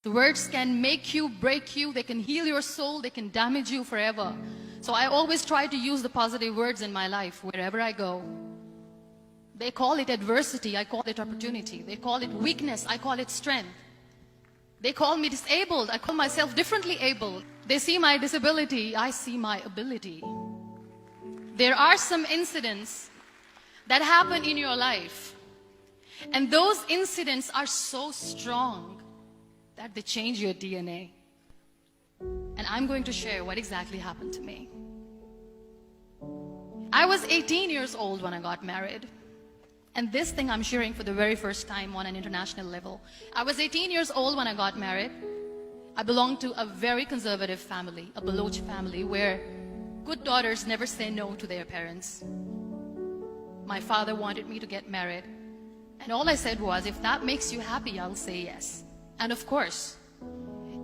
The words can make you, break you, they can heal your soul, they can damage you forever. So I always try to use the positive words in my life wherever I go. They call it adversity, I call it opportunity. They call it weakness, I call it strength. They call me disabled, I call myself differently abled. They see my disability, I see my ability. There are some incidents that happen in your life, and those incidents are so strong that they change your DNA. And I'm going to share what exactly happened to me. I was 18 years old when I got married. And this thing I'm sharing for the very first time on an international level. I was 18 years old when I got married. I belonged to a very conservative family, a Baloch family, where good daughters never say no to their parents. My father wanted me to get married. And all I said was, if that makes you happy, I'll say yes. And of course,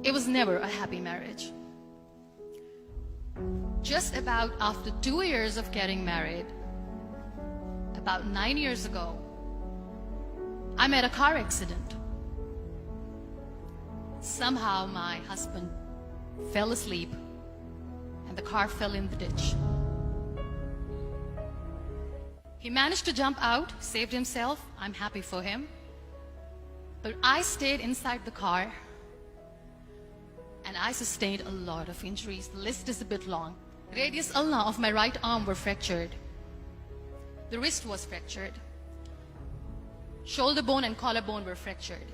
it was never a happy marriage. Just about after 2 years of getting married, about 9 years ago, I met a car accident. Somehow my husband fell asleep and the car fell in the ditch. He managed to jump out, saved himself. I'm happy for him. But I stayed inside the car and I sustained a lot of injuries. The list is a bit long. Radius ulna of my right arm were fractured. The wrist was fractured. Shoulder bone and collarbone were fractured.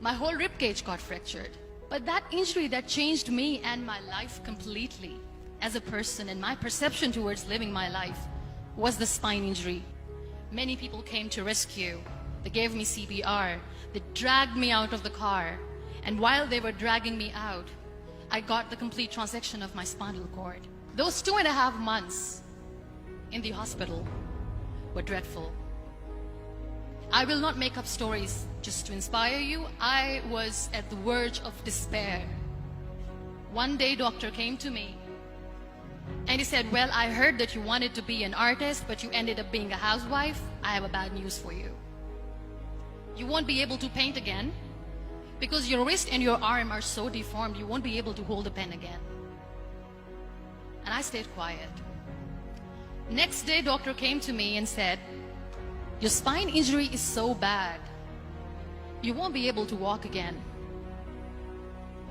My whole rib cage got fractured. But that injury that changed me and my life completely as a person and my perception towards living my life was the spine injury. Many people came to rescue. They gave me CPR. They dragged me out of the car. And while they were dragging me out, I got the complete transection of my spinal cord. Those 2.5 months in the hospital were dreadful. I will not make up stories just to inspire you. I was at the verge of despair. One day, doctor came to me and he said, well, I heard that you wanted to be an artist, but you ended up being a housewife. I have a bad news for you. You won't be able to paint again because your wrist and your arm are so deformed, you won't be able to hold a pen again. And I stayed quiet. Next day, doctor came to me and said, your spine injury is so bad, you won't be able to walk again.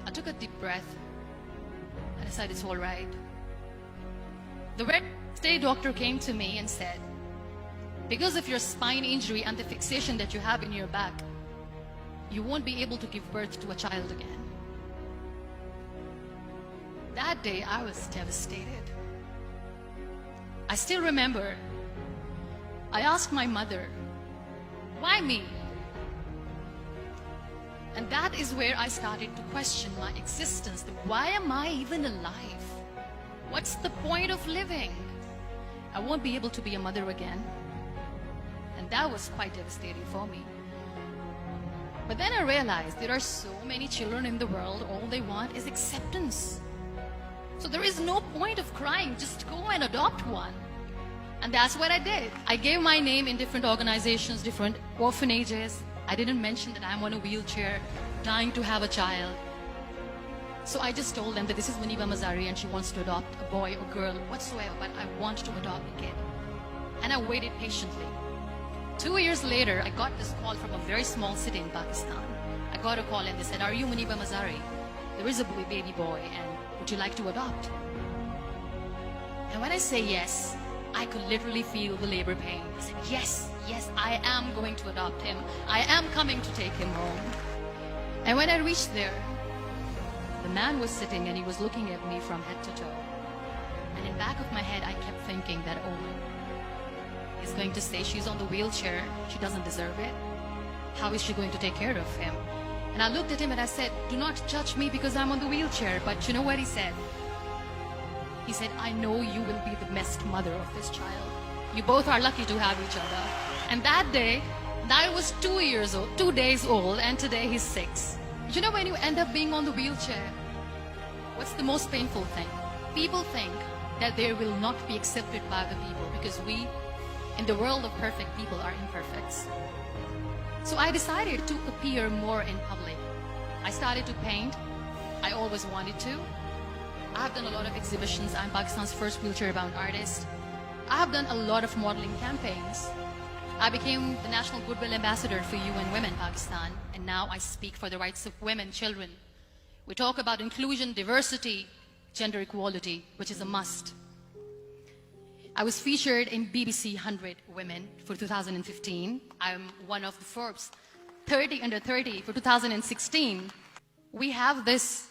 I took a deep breath and I said, it's all right. The next day, doctor came to me and said, because of your spine injury and the fixation that you have in your back, you won't be able to give birth to a child again. That day, I was devastated. I still remember, I asked my mother, why me? And that is where I started to question my existence. Why am I even alive? What's the point of living? I won't be able to be a mother again. And that was quite devastating for me. But then I realized there are so many children in the world, all they want is acceptance. So there is no point of crying, just go and adopt one. And that's what I did. I gave my name in different organizations, different orphanages. I didn't mention that I'm on a wheelchair, dying to have a child. So I just told them that this is Muniba-Mazari and she wants to adopt a boy or girl, whatsoever, but I want to adopt a kid. And I waited patiently. 2 years later, I got this call from a very small city in Pakistan. I got a call and they said, are you Muniba-Mazari? There is a baby boy and would you like to adopt? And when I say yes, I could literally feel the labor pain. I said, yes, yes, I am going to adopt him. I am coming to take him home. And when I reached there, the man was sitting and he was looking at me from head to toe. And in the back of my head, I kept thinking that, oh, he's going to say she's on the wheelchair. She doesn't deserve it. How is she going to take care of him? And I looked at him and I said, do not judge me because I'm on the wheelchair. But you know what he said? He said, I know you will be the best mother of this child. You both are lucky to have each other. And that day, I was 2 days old, and today he's 6. You know, when you end up being on the wheelchair, what's the most painful thing? People think that they will not be accepted by the people because we, in the world of perfect people, are imperfects. So I decided to appear more in public. I started to paint. I always wanted to. I have done a lot of exhibitions. I'm Pakistan's first wheelchair-bound artist. I have done a lot of modeling campaigns. I became the National Goodwill Ambassador for UN Women Pakistan, and now I speak for the rights of women, children. We talk about inclusion, diversity, gender equality, which is a must. I was featured in BBC 100 Women for 2015. I'm one of the Forbes 30 under 30 for 2016. We have this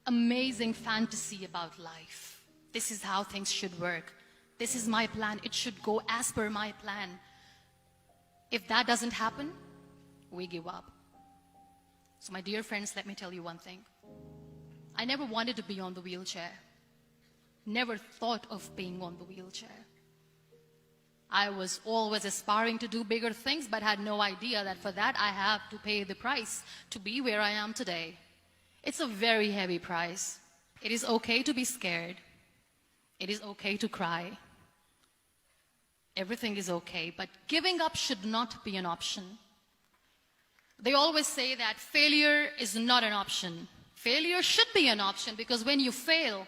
amazing fantasy about life. This is how things should work. This is my plan. It should go as per my plan. If that doesn't happen, we give up. So my dear friends, let me tell you one thing. I never wanted to be on the wheelchair. Never thought of being on the wheelchair. I was always aspiring to do bigger things, but had no idea that for that I have to pay the price to be where I am today. It's a very heavy price. It is okay to be scared. It is okay to cry. Everything is okay, but giving up should not be an option. They always say that failure is not an option. Failure should be an option, because when you fail,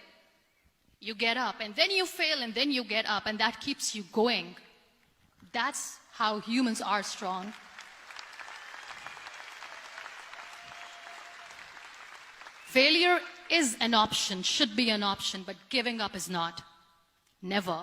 you get up, and then you fail, and then you get up, and that keeps you going. That's how humans are strong. Failure is an option, should be an option, but giving up is not. Never.